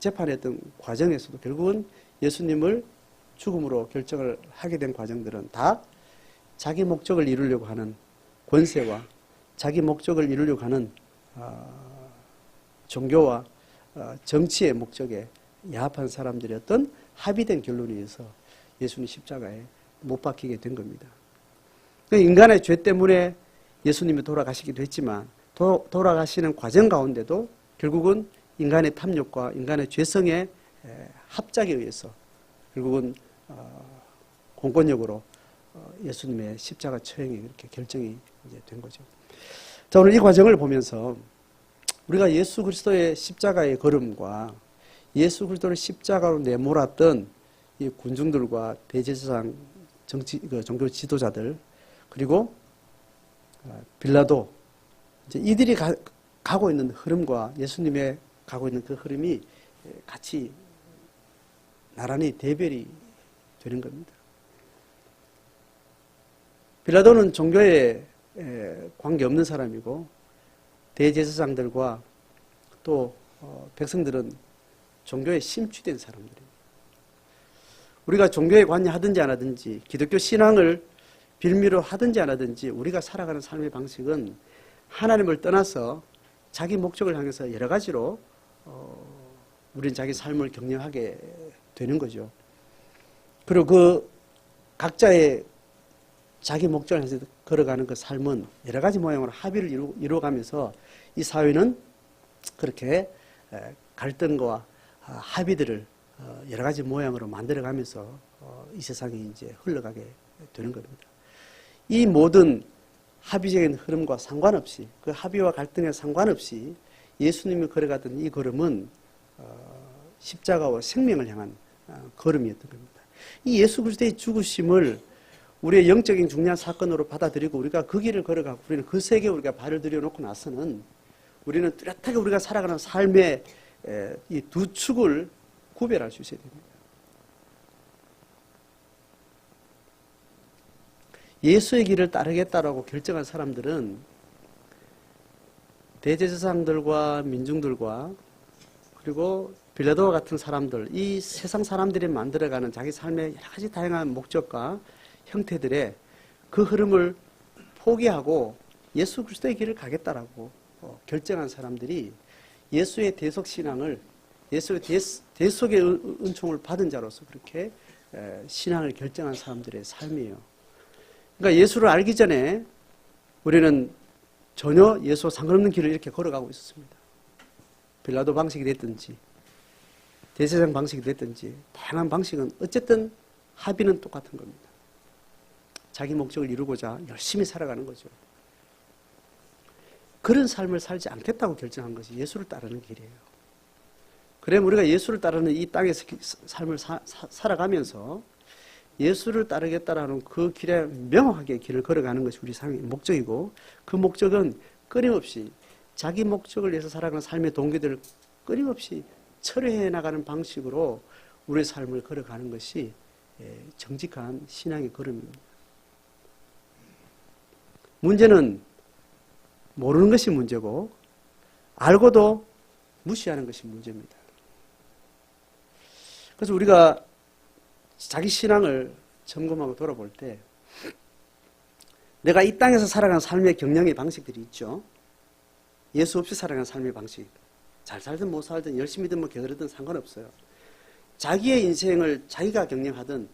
Speaker 1: 재판했던 과정에서도 결국은 예수님을 죽음으로 결정을 하게 된 과정들은 다 자기 목적을 이루려고 하는 권세와 자기 목적을 이루려고 하는 종교와 정치의 목적에 야합한 사람들의 어떤 합의된 결론에 의해서 예수님 십자가에 못 박히게 된 겁니다. 인간의 죄 때문에 예수님이 돌아가시기도 했지만 돌아가시는 과정 가운데도 결국은 인간의 탐욕과 인간의 죄성의 합작에 의해서 결국은 공권력으로 예수님의 십자가 처형이 이렇게 결정이 이제 된 거죠. 자, 오늘 이 과정을 보면서 우리가 예수 그리스도의 십자가의 걸음과 예수 그리스도를 십자가로 내몰았던 이 군중들과 대제사장 종교 지도자들 그리고 빌라도 이제 이들이 가고 있는 흐름과 예수님의 가고 있는 그 흐름이 같이 나란히 대별이 되는 겁니다. 빌라도는 종교에 관계없는 사람이고 대제사장들과 또 백성들은 종교에 심취된 사람들입니다. 우리가 종교에 관여하든지 안 하든지 기독교 신앙을 빌미로 하든지 안 하든지 우리가 살아가는 삶의 방식은 하나님을 떠나서 자기 목적을 향해서 여러 가지로 우리는 자기 삶을 경영하게 되는 거죠. 그리고 그 각자의 자기 목적을 해서 걸어가는 그 삶은 여러 가지 모양으로 합의를 이루어가면서 이 사회는 그렇게 갈등과 합의들을 여러 가지 모양으로 만들어가면서 이 세상이 이제 흘러가게 되는 겁니다. 이 모든 합의적인 흐름과 상관없이, 그 합의와 갈등에 상관없이 예수님이 걸어가던 이 걸음은 십자가와 생명을 향한 걸음이었던 겁니다. 이 예수 그리스도의 죽으심을 우리의 영적인 중요한 사건으로 받아들이고 우리가 그 길을 걸어가고 우리는 그 세계에 우리가 발을 들여놓고 나서는 우리는 뚜렷하게 우리가 살아가는 삶의 이 두 축을 구별할 수 있어야 됩니다. 예수의 길을 따르겠다라고 결정한 사람들은 대제사장들과 민중들과 그리고 빌라도와 같은 사람들, 이 세상 사람들이 만들어가는 자기 삶의 여러 가지 다양한 목적과 형태들의 그 흐름을 포기하고 예수 그리스도의 길을 가겠다라고 결정한 사람들이 예수의 대속 신앙을, 예수의 대속의 은총을 받은 자로서 그렇게 신앙을 결정한 사람들의 삶이에요. 그러니까 예수를 알기 전에 우리는 전혀 예수와 상관없는 길을 이렇게 걸어가고 있었습니다. 빌라도 방식이 됐든지 대제사장 방식이 됐든지 다양한 방식은 어쨌든 합의는 똑같은 겁니다. 자기 목적을 이루고자 열심히 살아가는 거죠. 그런 삶을 살지 않겠다고 결정한 것이 예수를 따르는 길이에요. 그럼 우리가 예수를 따르는 이 땅에서 삶을 살아가면서 예수를 따르겠다라는 그 길에 명확하게 길을 걸어가는 것이 우리 삶의 목적이고, 그 목적은 끊임없이 자기 목적을 위해서 살아가는 삶의 동기들을 끊임없이 철회해 나가는 방식으로 우리의 삶을 걸어가는 것이 정직한 신앙의 걸음입니다. 문제는 모르는 것이 문제고 알고도 무시하는 것이 문제입니다. 그래서 우리가 자기 신앙을 점검하고 돌아볼 때 내가 이 땅에서 살아가는 삶의 경영의 방식들이 있죠. 예수 없이 살아가는 삶의 방식. 잘 살든 못 살든 열심히든 뭐 게으르든 상관없어요. 자기의 인생을 자기가 경영하든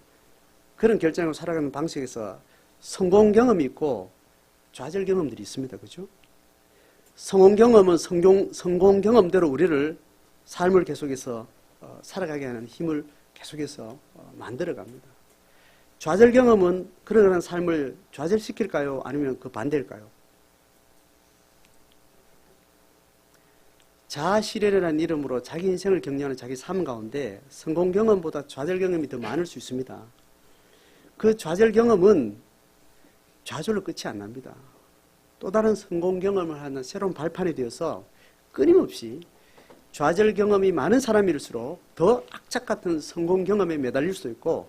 Speaker 1: 그런 결정으로 살아가는 방식에서 성공 경험이 있고 좌절 경험들이 있습니다. 그죠? 성공 경험은 성공 경험대로 우리를 삶을 계속해서 살아가게 하는 힘을 계속해서 만들어 갑니다. 좌절 경험은 그러한 삶을 좌절시킬까요? 아니면 그 반대일까요? 자아실현이라는 이름으로 자기 인생을 격려하는 자기 삶 가운데 성공 경험보다 좌절 경험이 더 많을 수 있습니다. 그 좌절 경험은 좌절로 끝이 안 납니다. 또 다른 성공 경험을 하는 새로운 발판이 되어서 끊임없이 좌절 경험이 많은 사람일수록 더 악착 같은 성공 경험에 매달릴 수도 있고,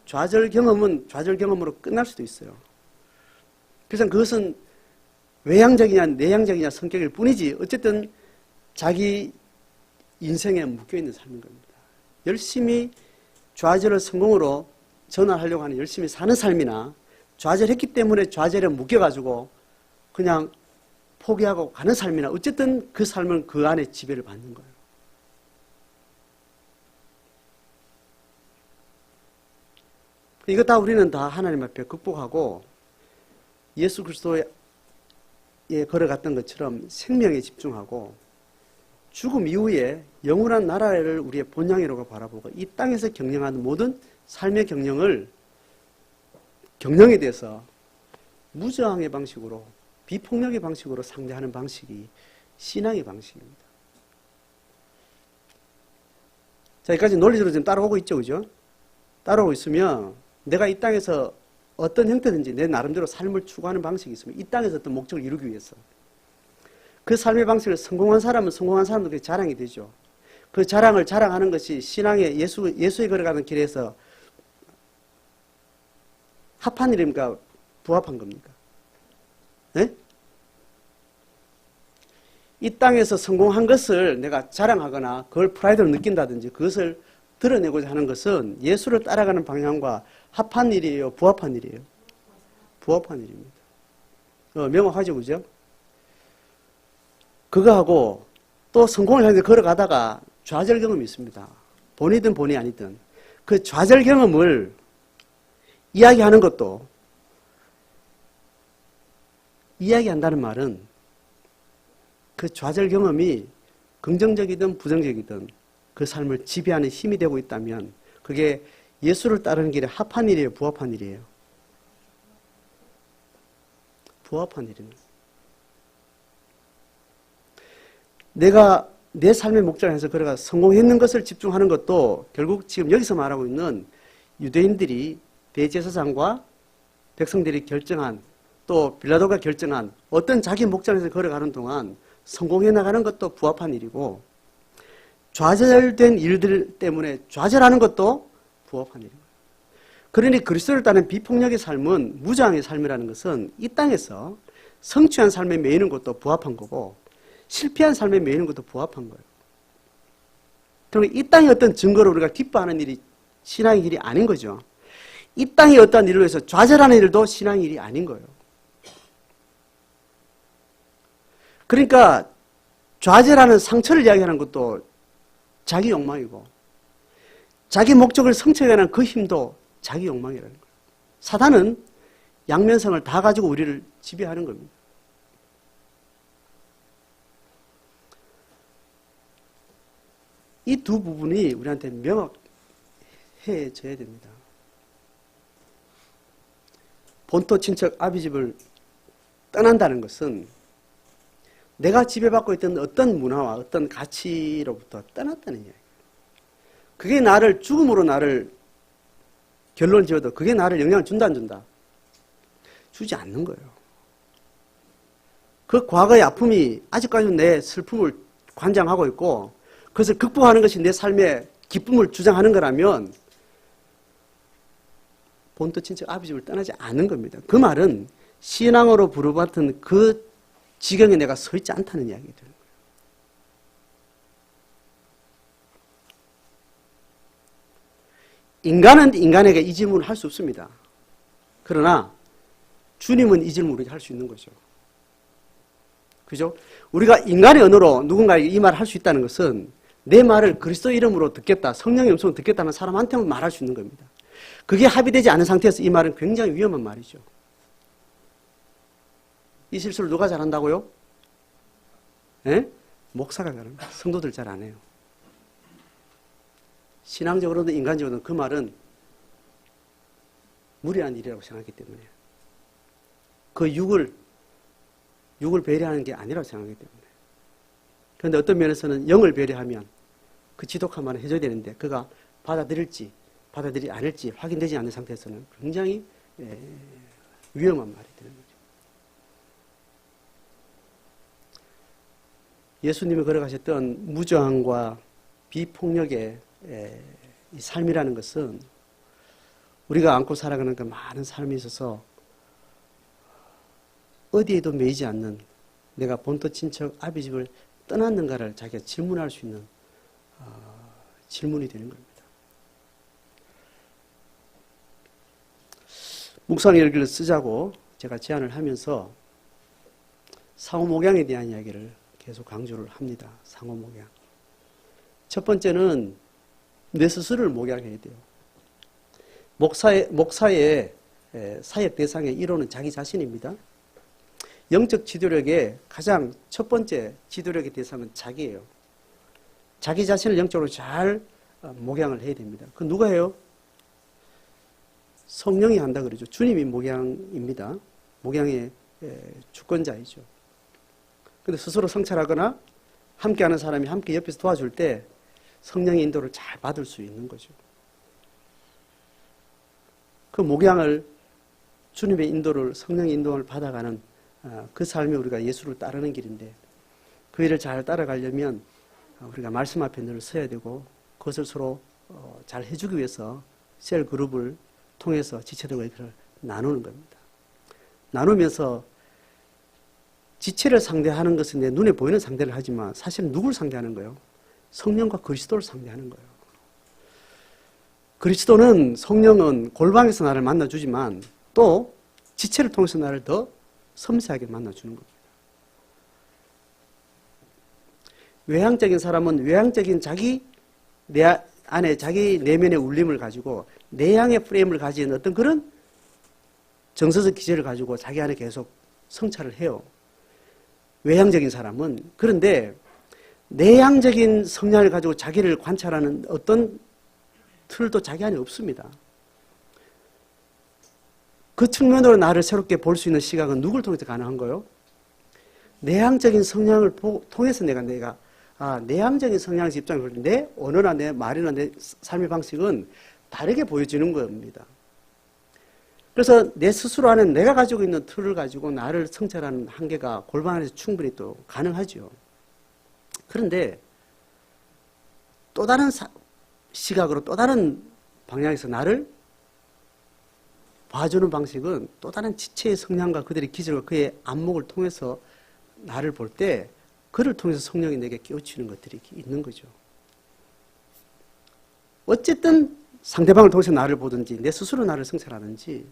Speaker 1: 좌절 경험은 좌절 경험으로 끝날 수도 있어요. 그래서 그것은 외향적이냐 내향적이냐 성격일 뿐이지 어쨌든 자기 인생에 묶여있는 삶인 겁니다. 열심히 좌절을 성공으로 전환하려고 하는 열심히 사는 삶이나 좌절했기 때문에 좌절에 묶여가지고 그냥 포기하고 가는 삶이나 어쨌든 그 삶은 그 안에 지배를 받는 거예요. 이거 다 우리는 다 하나님 앞에 극복하고 예수 그리스도에 걸어갔던 것처럼 생명에 집중하고 죽음 이후에 영원한 나라를 우리의 본향이라고 바라보고 이 땅에서 경영하는 모든 삶의 경영에 대해서 무저항의 방식으로 비폭력의 방식으로 상대하는 방식이 신앙의 방식입니다. 자, 여기까지 논리적으로 지금 따라오고 있죠, 그죠? 따라오고 있으면 내가 이 땅에서 어떤 형태든지 내 나름대로 삶을 추구하는 방식이 있으면 이 땅에서 어떤 목적을 이루기 위해서 그 삶의 방식을 성공한 사람은 성공한 사람들에게 자랑이 되죠. 그 자랑을 자랑하는 것이 신앙의 예수에 걸어가는 길에서 합한 일입니까? 부합한 겁니까? 네? 이 땅에서 성공한 것을 내가 자랑하거나 그걸 프라이드로 느낀다든지 그것을 드러내고자 하는 것은 예수를 따라가는 방향과 합한 일이에요? 부합한 일이에요? 부합한 일입니다. 명확하죠, 그죠? 그거하고 또 성공을 향해 걸어가다가 좌절 경험이 있습니다. 본이든 본이 아니든 그 좌절 경험을 이야기하는 것도 이야기한다는 말은 그 좌절 경험이 긍정적이든 부정적이든 그 삶을 지배하는 힘이 되고 있다면 그게 예수를 따르는 길에 합한 일이에요, 부합한 일이에요? 부합한 일입니다. 내가 내 삶의 목적에서 그래가 성공했는 것을 집중하는 것도 결국 지금 여기서 말하고 있는 유대인들이 대제사장과 백성들이 결정한 또 빌라도가 결정한 어떤 자기 목적에서 걸어가는 동안 성공해 나가는 것도 부합한 일이고 좌절된 일들 때문에 좌절하는 것도 부합한 일이고 그러니 그리스도를 따르는 비폭력의 삶은 무저항의 삶이라는 것은 이 땅에서 성취한 삶에 매이는 것도 부합한 거고 실패한 삶에 매이는 것도 부합한 거예요. 그러니까 이 땅의 어떤 증거로 우리가 기뻐하는 일이 신앙의 일이 아닌 거죠. 이 땅의 어떤 일로 해서 좌절하는 일도 신앙의 일이 아닌 거예요. 그러니까 좌절하는 상처를 이야기하는 것도 자기 욕망이고 자기 목적을 성취하기 위한 그 힘도 자기 욕망이라는 거예요. 사단은 양면성을 다 가지고 우리를 지배하는 겁니다. 이 두 부분이 우리한테 명확해져야 됩니다. 본토 친척 아비 집을 떠난다는 것은 내가 지배받고 있던 어떤 문화와 어떤 가치로부터 떠났다는 이야기예요. 그게 나를 죽음으로 나를 결론을 지어도 그게 나를 영향을 준다 안 준다? 주지 않는 거예요. 그 과거의 아픔이 아직까지 내 슬픔을 관장하고 있고 그것을 극복하는 것이 내 삶의 기쁨을 주장하는 거라면 본토 친척 아비 집을 떠나지 않는 겁니다. 그 말은 신앙으로 부르받은 그 지경에 내가 서 있지 않다는 이야기가 되는 거예요. 인간은 인간에게 이 질문을 할 수 없습니다. 그러나 주님은 이 질문을 우리에게 할 수 있는 거죠. 그죠? 우리가 인간의 언어로 누군가에게 이 말을 할 수 있다는 것은 내 말을 그리스도 이름으로 듣겠다, 성령의 음성을 듣겠다는 사람한테만 말할 수 있는 겁니다. 그게 합의되지 않은 상태에서 이 말은 굉장히 위험한 말이죠. 이 실수를 누가 잘한다고요? 예? 목사가 잘합니다. 성도들 잘 안 해요. 신앙적으로든 인간적으로든 그 말은 무리한 일이라고 생각하기 때문에 그 육을 배려하는 게 아니라고 생각하기 때문에 그런데 어떤 면에서는 영을 배려하면 그 지독한 말을 해줘야 되는데 그가 받아들일지 받아들이지 않을지 확인되지 않는 상태에서는 굉장히 위험한 말이 되는 거죠. 예수님이 걸어가셨던 무저항과 비폭력의 이 삶이라는 것은 우리가 안고 살아가는 그 많은 삶에 있어서 어디에도 매이지 않는 내가 본토 친척 아비 집을 떠났는가를 자기가 질문할 수 있는 질문이 되는 겁니다. 묵상 일기를 쓰자고 제가 제안을 하면서 상호목양에 대한 이야기를 계속 강조를 합니다. 상호목양. 첫 번째는 내 스스로를 목양해야 돼요. 목사의 사역 대상의 1호는 자기 자신입니다. 영적 지도력의 가장 첫 번째 지도력의 대상은 자기예요. 자기 자신을 영적으로 잘 목양을 해야 됩니다. 그 누가 해요? 성령이 한다 그러죠. 주님이 목양입니다. 목양의 주권자이죠. 근데 스스로 성찰하거나 함께하는 사람이 함께 옆에서 도와줄 때 성령의 인도를 잘 받을 수 있는 거죠. 그 목양을 주님의 인도를 성령의 인도를 받아가는 그 삶이 우리가 예수를 따르는 길인데 그 일을 잘 따라가려면 우리가 말씀 앞에 늘 서야 되고 그것을 서로 잘 해주기 위해서 셀 그룹을 통해서 지체들과 이렇게 나누는 겁니다. 나누면서 지체를 상대하는 것은 내 눈에 보이는 상대를 하지만 사실은 누굴 상대하는 거예요? 성령과 그리스도를 상대하는 거예요. 그리스도는 성령은 골방에서 나를 만나주지만 또 지체를 통해서 나를 더 섬세하게 만나주는 겁니다. 외향적인 사람은 외향적인 자기 내 안에 자기 내면의 울림을 가지고 내향의 프레임을 가진 어떤 그런 정서적 기제를 가지고 자기 안에 계속 성찰을 해요. 외향적인 사람은. 그런데 내향적인 성향을 가지고 자기를 관찰하는 어떤 틀도 자기 안에 없습니다. 그 측면으로 나를 새롭게 볼 수 있는 시각은 누굴 통해서 가능한 거예요? 내향적인 성향을 통해서 내가 내향적인 성향에서 입장을 볼 때 내 언어나 내 말이나 내 삶의 방식은 다르게 보여지는 겁니다. 그래서 내 스스로 안에 내가 가지고 있는 틀을 가지고 나를 성찰하는 한계가 골반 안에서 충분히 또 가능하죠. 그런데 또 다른 시각으로 또 다른 방향에서 나를 봐주는 방식은 또 다른 지체의 성향과 그들의 기질과 그의 안목을 통해서 나를 볼 때 그를 통해서 성령이 내게 깨우치는 것들이 있는 거죠. 어쨌든 상대방을 통해서 나를 보든지 내 스스로 나를 성찰하는지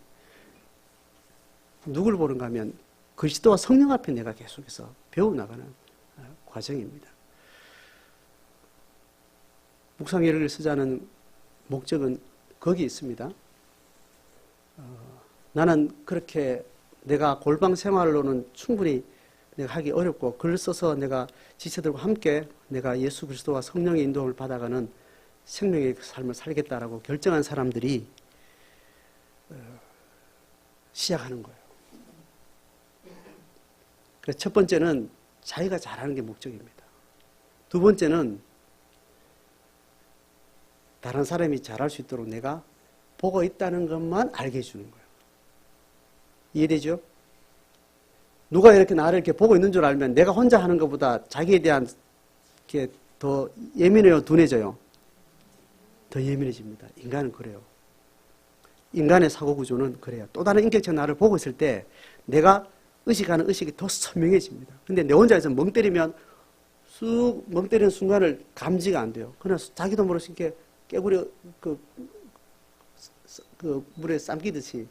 Speaker 1: 누굴 보는가 하면 그리스도와 성령 앞에 내가 계속해서 배워나가는 과정입니다. 묵상일을 쓰자는 목적은 거기 있습니다. 나는 그렇게 내가 골방 생활로는 충분히 내가 하기 어렵고 글을 써서 내가 지체들과 함께 내가 예수 그리스도와 성령의 인도를 받아가는 생명의 삶을 살겠다라고 결정한 사람들이 시작하는 거예요. 그래서 첫 번째는 자기가 잘하는 게 목적입니다. 두 번째는 다른 사람이 잘할 수 있도록 내가 보고 있다는 것만 알게 해주는 거예요. 이해되죠? 누가 이렇게 나를 이렇게 보고 있는 줄 알면 내가 혼자 하는 것보다 자기에 대한 게 더 예민해요, 둔해져요? 더 예민해집니다. 인간은 그래요. 인간의 사고 구조는 그래요. 또 다른 인격체 나를 보고 있을 때 내가 의식하는 의식이 더 선명해집니다. 근데 내 혼자서 멍 때리면 멍 때리는 순간을 감지가 안 돼요. 그러나 자기도 모르게 이렇게 깨구려 그 물에 삶기듯이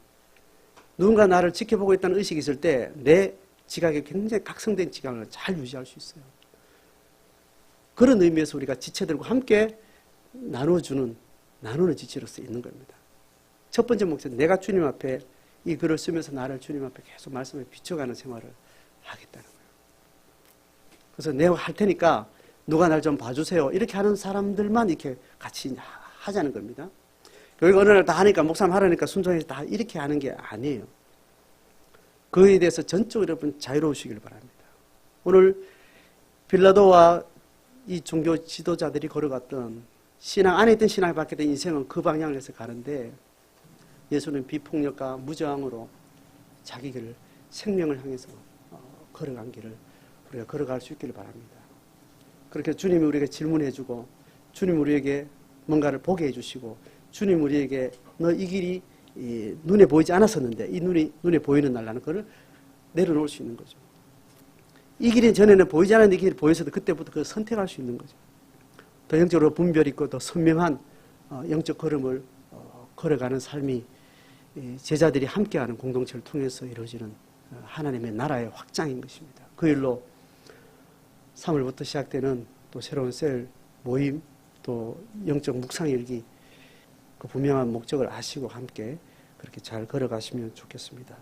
Speaker 1: 누군가 나를 지켜보고 있다는 의식이 있을 때 내 지각이 굉장히 각성된 지각을 잘 유지할 수 있어요. 그런 의미에서 우리가 지체들과 함께 나누는 지체로서 있는 겁니다. 첫 번째 목적은 내가 주님 앞에 이 글을 쓰면서 나를 주님 앞에 계속 말씀에 비춰가는 생활을 하겠다는 거예요. 그래서 내가 할 테니까 누가 날 좀 봐주세요. 이렇게 하는 사람들만 이렇게 같이 하자는 겁니다. 그리고 어느 날 다 하니까 목사님 하라니까 순종해서 다 이렇게 하는 게 아니에요. 그에 대해서 전적으로 여러분 자유로우시길 바랍니다. 오늘 빌라도와 이 종교 지도자들이 걸어갔던 신앙 안에 있던 신앙이 바뀌었던 인생은 그 방향을 해서 가는데 예수는 비폭력과 무저항으로 자기 길을 생명을 향해서 걸어간 길을 우리가 걸어갈 수 있기를 바랍니다. 그렇게 주님이 우리에게 질문해주고 주님 우리에게 뭔가를 보게 해주시고 주님 우리에게 너 이 길이 눈에 보이지 않았었는데 이 눈에 보이는 날 나는 그걸 내려놓을 수 있는 거죠. 이 길이 전에는 보이지 않았는데 이 길이 보였어도 그때부터 그걸 선택할 수 있는 거죠. 더 영적으로 분별 있고 더 선명한 영적 걸음을 걸어가는 삶이 제자들이 함께하는 공동체를 통해서 이루어지는 하나님의 나라의 확장인 것입니다. 그 일로 3월부터 시작되는 또 새로운 셀 모임 또 영적 묵상일기 그 분명한 목적을 아시고 함께 그렇게 잘 걸어가시면 좋겠습니다.